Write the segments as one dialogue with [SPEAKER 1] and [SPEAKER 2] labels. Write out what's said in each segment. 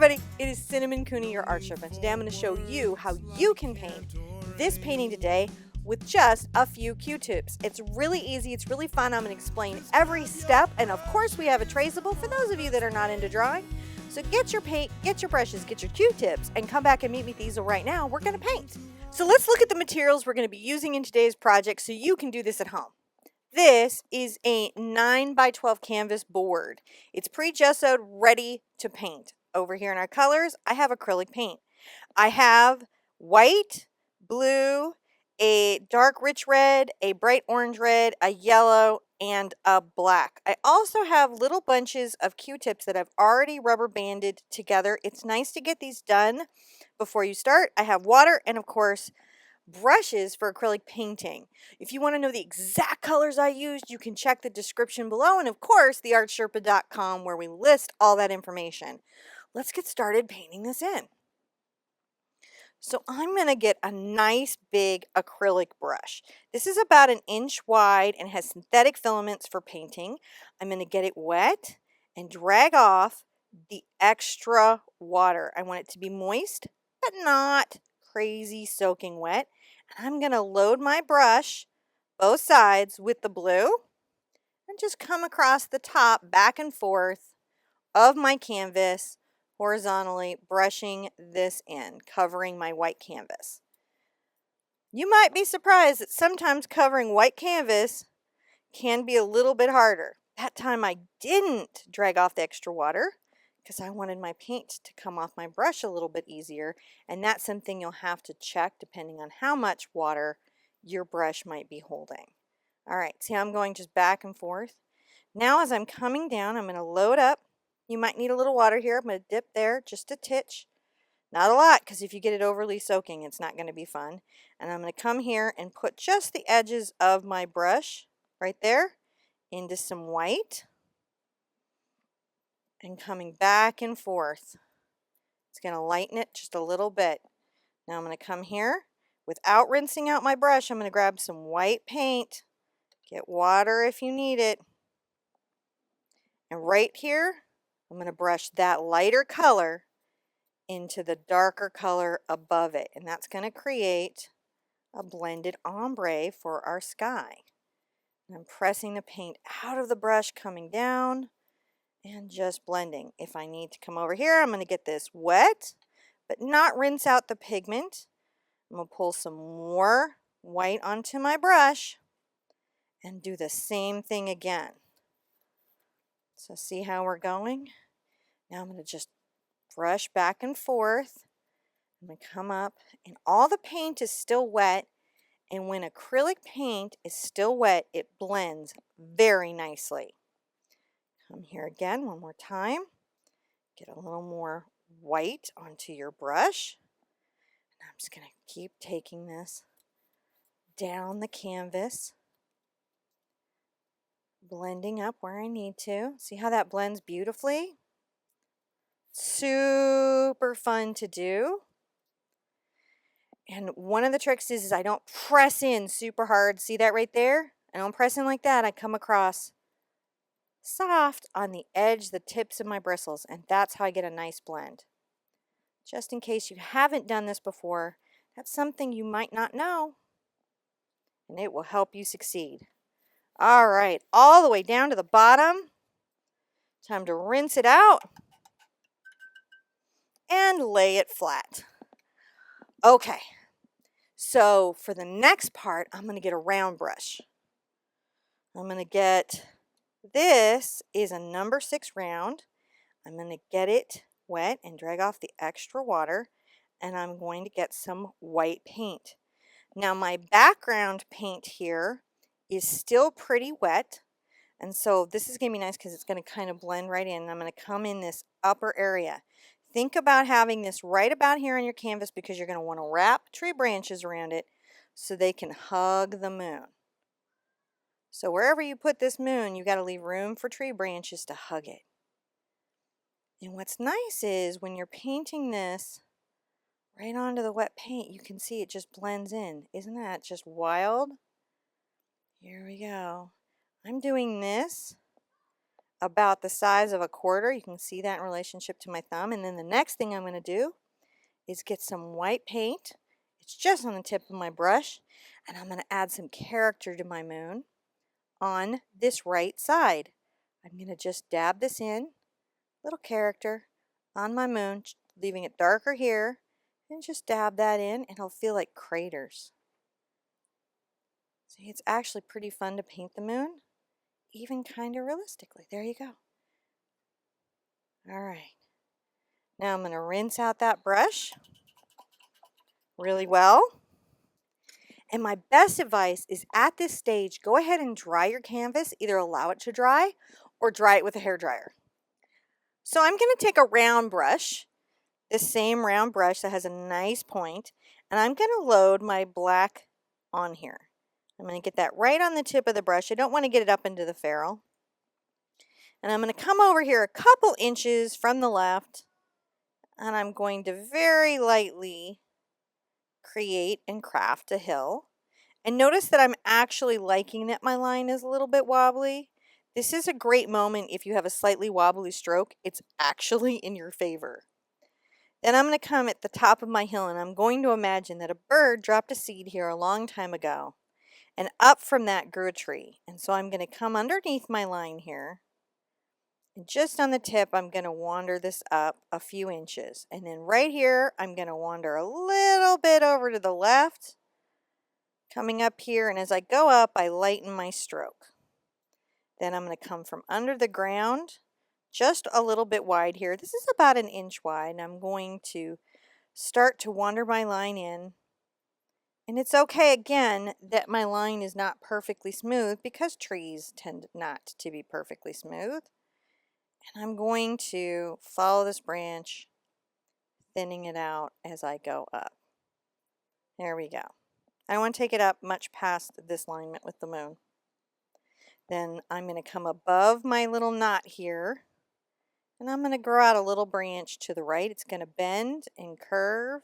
[SPEAKER 1] everybody, it is Cinnamon Cooney, your art sherpa, and today I'm going to show you how you can paint this painting today with just a few Q-tips. It's really easy, it's really fun. I'm going to explain every step, and of course we have a traceable for those of you that are not into drawing. So get your paint, get your brushes, get your Q-tips, and come back and meet me at the easel right now. We're going to paint. So let's look at the materials we're going to be using in today's project so you can do this at home. This is a 9 by 12 canvas board. It's pre-gessoed, ready to paint. Over here in our colors, I have acrylic paint. I have white, blue, a dark rich red, a bright orange red, a yellow, and a black. I also have little bunches of Q-tips that I've already rubber banded together. It's nice to get these done before you start. I have water and, of course, brushes for acrylic painting. If you want to know the exact colors I used, you can check the description below, and of course TheArtSherpa.com, where we list all that information. Let's get started painting this in. So I'm going to get a nice big acrylic brush. This is about 1 inch wide and has synthetic filaments for painting. I'm going to get it wet and drag off the extra water. I want it to be moist, but not crazy soaking wet. I'm going to load my brush, both sides, with the blue and just come across the top back and forth of my canvas horizontally, brushing this in, covering my white canvas. You might be surprised that sometimes covering white canvas can be a little bit harder. That time I didn't drag off the extra water because I wanted my paint to come off my brush a little bit easier, and that's something you'll have to check depending on how much water your brush might be holding. All right, see how I'm going just back and forth? Now as I'm coming down, I'm going to load up. You might need a little water here. I'm going to dip there just a titch. Not a lot, because if you get it overly soaking, it's not going to be fun. And I'm going to come here and put just the edges of my brush right there into some white. And coming back and forth. It's going to lighten it just a little bit. Now I'm going to come here. Without rinsing out my brush, I'm going to grab some white paint. Get water if you need it. And right here, I'm going to brush that lighter color into the darker color above it. And that's going to create a blended ombre for our sky. And I'm pressing the paint out of the brush, coming down, and just blending. If I need to come over here, I'm going to get this wet, but not rinse out the pigment. I'm going to pull some more white onto my brush and do the same thing again. So see how we're going? Now I'm going to just brush back and forth. I'm going to come up, and all the paint is still wet, and when acrylic paint is still wet, it blends very nicely. Come here again one more time. Get a little more white onto your brush. And I'm just going to keep taking this down the canvas, blending up where I need to. See how that blends beautifully? Super fun to do. And one of the tricks is I don't press in super hard. See that right there? I don't press in like that. I come across soft on the edge, the tips of my bristles, and that's how I get a nice blend. Just in case you haven't done this before, that's something you might not know, and it will help you succeed. All right, all the way down to the bottom. Time to rinse it out and lay it flat. Okay, so for the next part, I'm going to get a round brush. I'm going to get, this is a number 6 round. I'm going to get it wet and drag off the extra water, and I'm going to get some white paint. Now my background paint here is still pretty wet, and so this is going to be nice because it's going to kind of blend right in. I'm going to come in this upper area. Think about having this right about here on your canvas because you're going to want to wrap tree branches around it so they can hug the moon. So wherever you put this moon, you got to leave room for tree branches to hug it. And what's nice is when you're painting this right onto the wet paint, you can see it just blends in. Isn't that just wild? Here we go. I'm doing this about the size of a quarter. You can see that in relationship to my thumb. And then the next thing I'm going to do is get some white paint. It's just on the tip of my brush. And I'm going to add some character to my moon on this right side. I'm going to just dab this in, little character on my moon, leaving it darker here, and just dab that in, and it'll feel like craters. See, it's actually pretty fun to paint the moon, even kind of realistically. There you go. All right. Now I'm going to rinse out that brush really well. And my best advice is at this stage, go ahead and dry your canvas. Either allow it to dry or dry it with a hairdryer. So I'm going to take a round brush, this same round brush that has a nice point, and I'm going to load my black on here. I'm going to get that right on the tip of the brush. I don't want to get it up into the ferrule. And I'm going to come over here a couple inches from the left, and I'm going to very lightly create and craft a hill. And notice that I'm actually liking that my line is a little bit wobbly. This is a great moment if you have a slightly wobbly stroke. It's actually in your favor. Then I'm going to come at the top of my hill, and I'm going to imagine that a bird dropped a seed here a long time ago. And up from that grew a tree. And so I'm going to come underneath my line here. And just on the tip, I'm going to wander this up a few inches. And then right here, I'm going to wander a little bit over to the left. Coming up here, and as I go up, I lighten my stroke. Then I'm going to come from under the ground, just a little bit wide here. This is about an inch wide, and I'm going to start to wander my line in. And it's okay, again, that my line is not perfectly smooth because trees tend not to be perfectly smooth. And I'm going to follow this branch, thinning it out as I go up. There we go. I don't want to take it up much past this alignment with the moon. Then I'm going to come above my little knot here, and I'm going to grow out a little branch to the right. It's going to bend and curve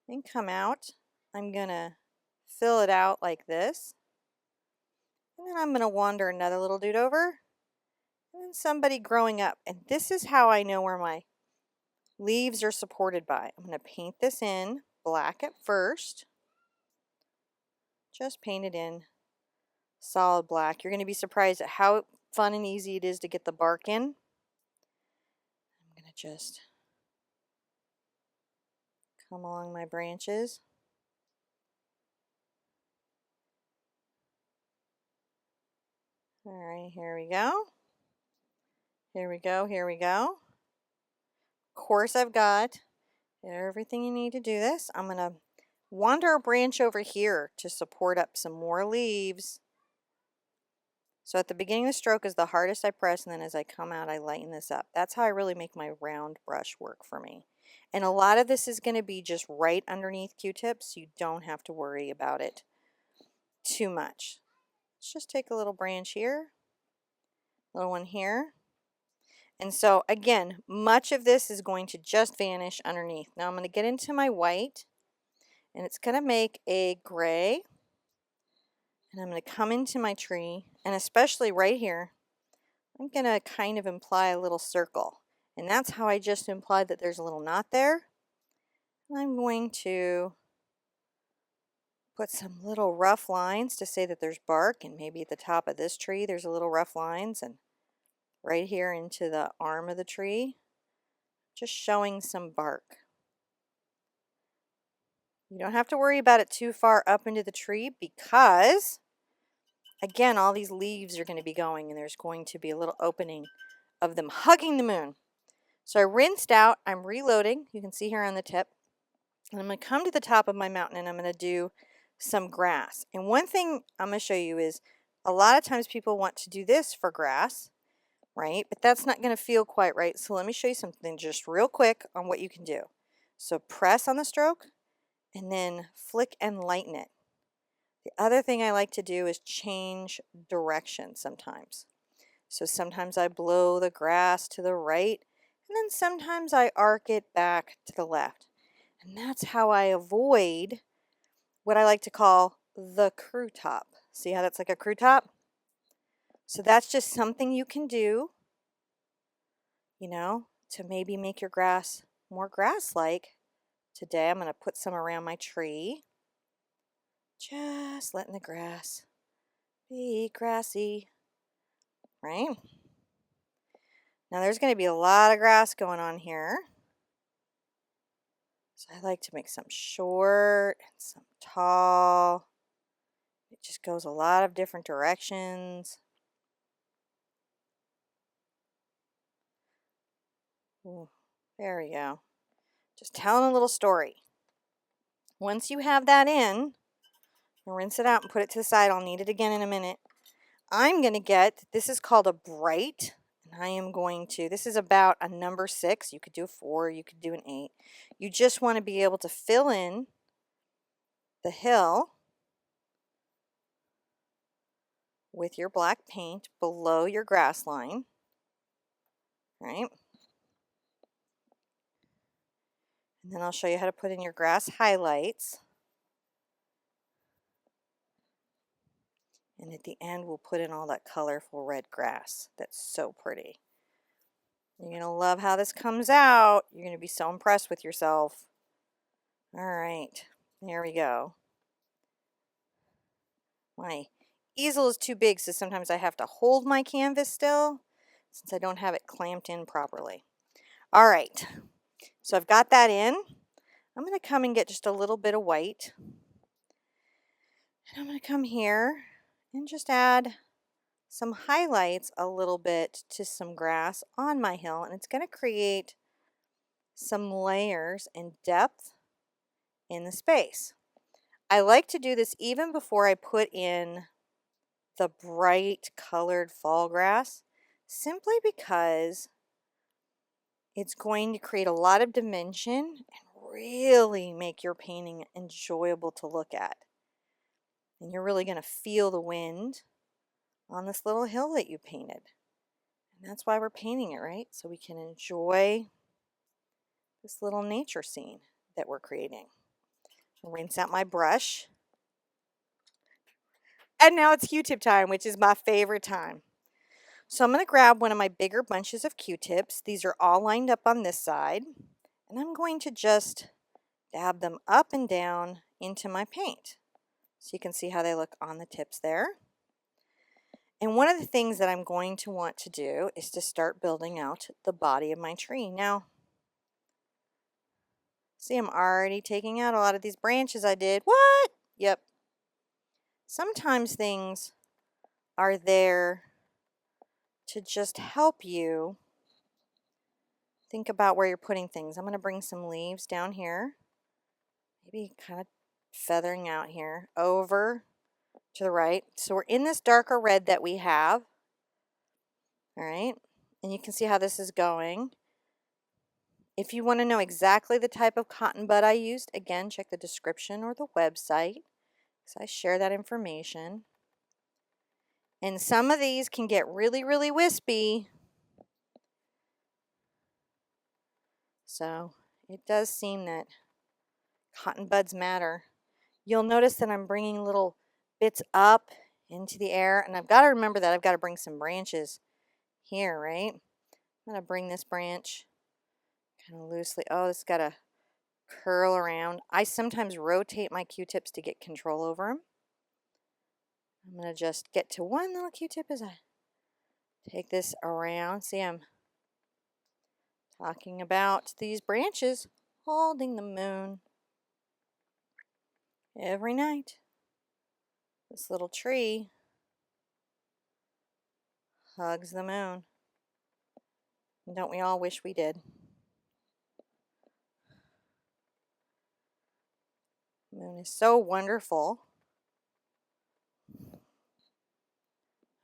[SPEAKER 1] and come out. I'm going to fill it out like this. And then I'm going to wander another little dude over. And then somebody growing up. And this is how I know where my leaves are supported by. I'm going to paint this in black at first. Just paint it in solid black. You're going to be surprised at how fun and easy it is to get the bark in. I'm going to just come along my branches. All right, here we go. Here we go, here we go. Of course, I've got everything you need to do this. I'm going to wander a branch over here to support up some more leaves. So at the beginning of the stroke is the hardest I press, and then as I come out, I lighten this up. That's how I really make my round brush work for me. And a lot of this is going to be just right underneath Q-tips. You don't have to worry about it too much. Let's just take a little branch here, little one here. And so again, much of this is going to just vanish underneath. Now I'm going to get into my white, and it's going to make a gray. And I'm going to come into my tree, and especially right here, I'm going to kind of imply a little circle. And that's how I just implied that there's a little knot there. And I'm going to put some little rough lines to say that there's bark, and maybe at the top of this tree there's a little rough lines, and right here into the arm of the tree, just showing some bark. You don't have to worry about it too far up into the tree because, again, all these leaves are going to be going, and there's going to be a little opening of them hugging the moon. So I rinsed out, I'm reloading, you can see here on the tip, and I'm going to come to the top of my mountain, and I'm going to do some grass. And one thing I'm going to show you is a lot of times people want to do this for grass, right? But that's not going to feel quite right. So let me show you something just real quick on what you can do. So press on the stroke and then flick and lighten it. The other thing I like to do is change direction sometimes. So sometimes I blow the grass to the right, and then sometimes I arc it back to the left. And that's how I avoid what I like to call the crew top. See how that's like a crew top? So that's just something you can do, you know, to maybe make your grass more grass-like. Today I'm going to put some around my tree. Just letting the grass be grassy, right? Now there's going to be a lot of grass going on here. So I like to make some short and some tall. It just goes a lot of different directions. Ooh, there we go. Just telling a little story. Once you have that in, rinse it out and put it to the side. I'll need it again in a minute. I'm going to get, this is called a bright. And I am going to, this is about a number 6. You could do a 4, you could do an 8. You just want to be able to fill in the hill with your black paint below your grass line, right? And then I'll show you how to put in your grass highlights. And at the end, we'll put in all that colorful red grass. That's so pretty. You're going to love how this comes out. You're going to be so impressed with yourself. All right, there we go. My easel is too big, so sometimes I have to hold my canvas still since I don't have it clamped in properly. All right, so I've got that in. I'm going to come and get just a little bit of white. And I'm going to come here and just add some highlights a little bit to some grass on my hill, and it's going to create some layers and depth in the space. I like to do this even before I put in the bright colored fall grass, simply because it's going to create a lot of dimension and really make your painting enjoyable to look at. And you're really going to feel the wind on this little hill that you painted. And that's why we're painting it, right? So we can enjoy this little nature scene that we're creating. Rinse out my brush. And now it's Q-tip time, which is my favorite time. So I'm going to grab one of my bigger bunches of Q-tips. These are all lined up on this side. And I'm going to just dab them up and down into my paint. So you can see how they look on the tips there. And one of the things that I'm going to want to do is to start building out the body of my tree. Now, see, I'm already taking out a lot of these branches I did. What? Yep. Sometimes things are there to just help you think about where you're putting things. I'm going to bring some leaves down here, maybe kind of feathering out here, over to the right. So we're in this darker red that we have, all right? And you can see how this is going. If you want to know exactly the type of cotton bud I used, again, check the description or the website, because I share that information. And some of these can get really, really wispy. So it does seem that cotton buds matter. You'll notice that I'm bringing little bits up into the air. And I've got to remember that I've got to bring some branches here, right? I'm going to bring this branch kind of loosely. Oh, it's got to curl around. I sometimes rotate my Q-tips to get control over them. I'm going to just get to one little Q-tip as I take this around. See, I'm talking about these branches holding the moon every night. This little tree hugs the moon. And don't we all wish we did? The moon is so wonderful.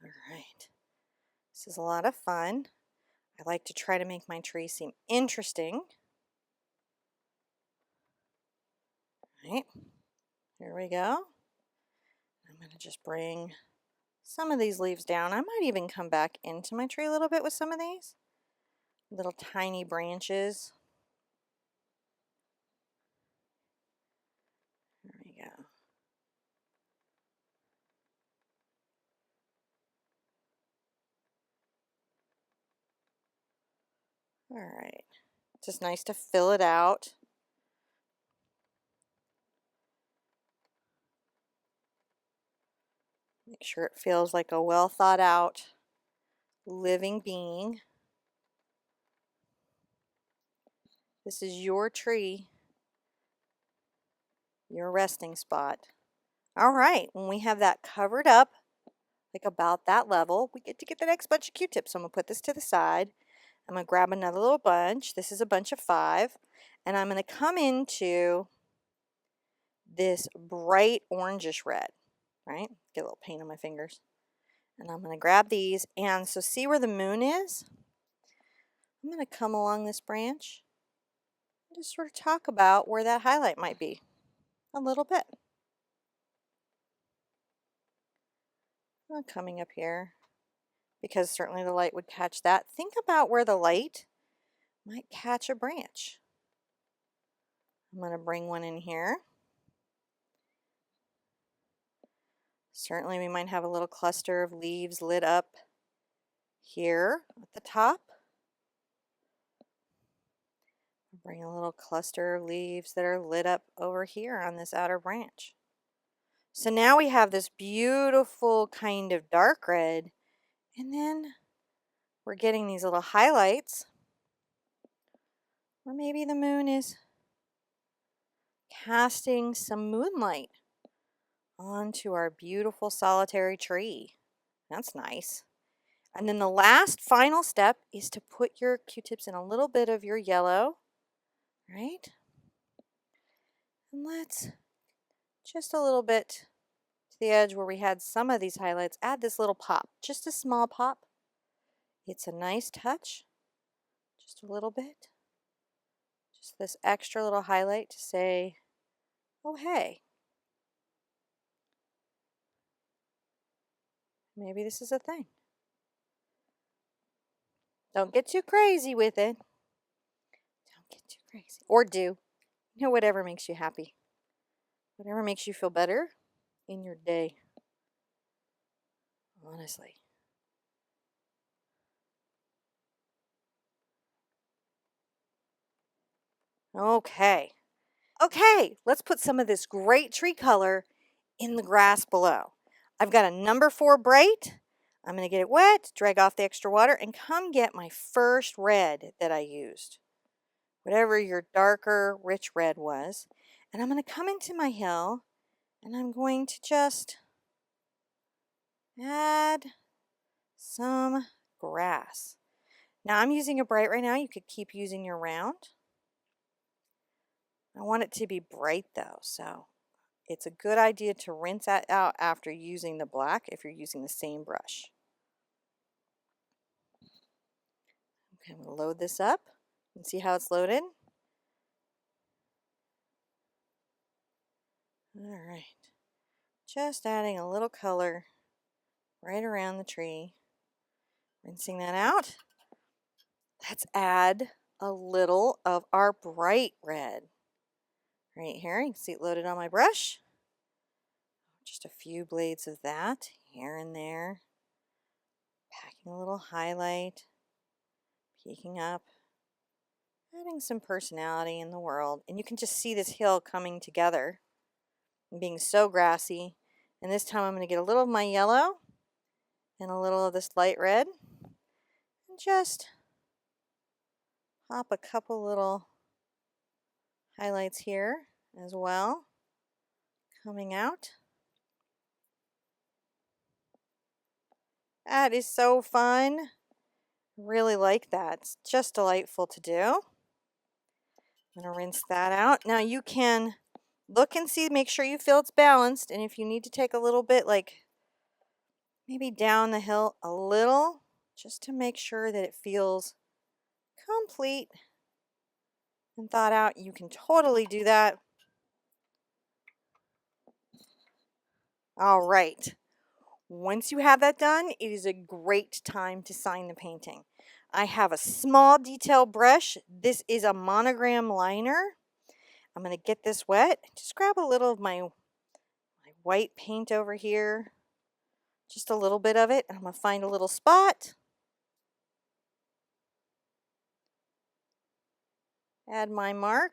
[SPEAKER 1] All right. This is a lot of fun. I like to try to make my tree seem interesting. All right. Here we go. I'm going to just bring some of these leaves down. I might even come back into my tree a little bit with some of these little tiny branches. There we go. right. It's just nice to fill it out. Make sure it feels like a well thought out living being. This is your tree, your resting spot. All right, when we have that covered up, like about that level, we get to get the next bunch of Q-tips. So I'm going to put this to the side. I'm going to grab another little bunch. This is a bunch of 5. And I'm going to come into this bright orangish red, right? Get a little paint on my fingers. And I'm going to grab these. And so see where the moon is? I'm going to come along this branch and just sort of talk about where that highlight might be a little bit. I'm coming up here because certainly the light would catch that. Think about where the light might catch a branch. I'm going to bring one in here. Certainly we might have a little cluster of leaves lit up here at the top. Bring a little cluster of leaves that are lit up over here on this outer branch. So now we have this beautiful kind of dark red, and then we're getting these little highlights, or maybe the moon is casting some moonlight onto our beautiful solitary tree. That's nice. And then the last final step is to put your Q-tips in a little bit of your yellow, right? And let's just a little bit to the edge where we had some of these highlights, add this little pop, just a small pop. It's a nice touch, just a little bit. Just this extra little highlight to say, oh, hey, maybe this is a thing. Don't get too crazy with it. Don't get too crazy. Or do. You know, whatever makes you happy. Whatever makes you feel better in your day. Honestly. Okay. Okay, let's put some of this great tree color in the grass below. I've got a number 4 bright. I'm going to get it wet, drag off the extra water, and come get my first red that I used. Whatever your darker, rich red was. And I'm going to come into my hill, and I'm going to just add some grass. Now I'm using a bright right now. You could keep using your round. I want it to be bright though, so it's a good idea to rinse that out after using the black if you're using the same brush. Okay, I'm going to load this up and see how it's loaded. All right, just adding a little color right around the tree. Rinsing that out. Let's add a little of our bright red. Right here, you can see it loaded on my brush. Just a few blades of that here and there. Packing a little highlight, peeking up, adding some personality in the world. And you can just see this hill coming together and being so grassy. And this time I'm going to get a little of my yellow and a little of this light red and just pop a couple little highlights here as well, coming out. That is so fun. Really like that. It's just delightful to do. I'm going to rinse that out. Now you can look and see, make sure you feel it's balanced. And if you need to take a little bit, like maybe down the hill a little, just to make sure that it feels complete and thought out, you can totally do that. All right. Once you have that done, it is a great time to sign the painting. I have a small detail brush. This is a monogram liner. I'm going to get this wet. Just grab a little of my white paint over here. Just a little bit of it. I'm going to find a little spot. Add my mark.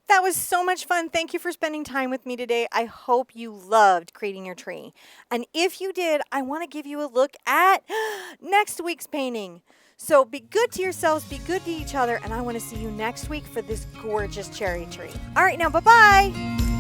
[SPEAKER 1] That was so much fun. Thank you for spending time with me today. I hope you loved creating your tree. And if you did, I want to give you a look at next week's painting. So be good to yourselves, be good to each other, and I want to see you next week for this gorgeous cherry tree. All right, now bye-bye.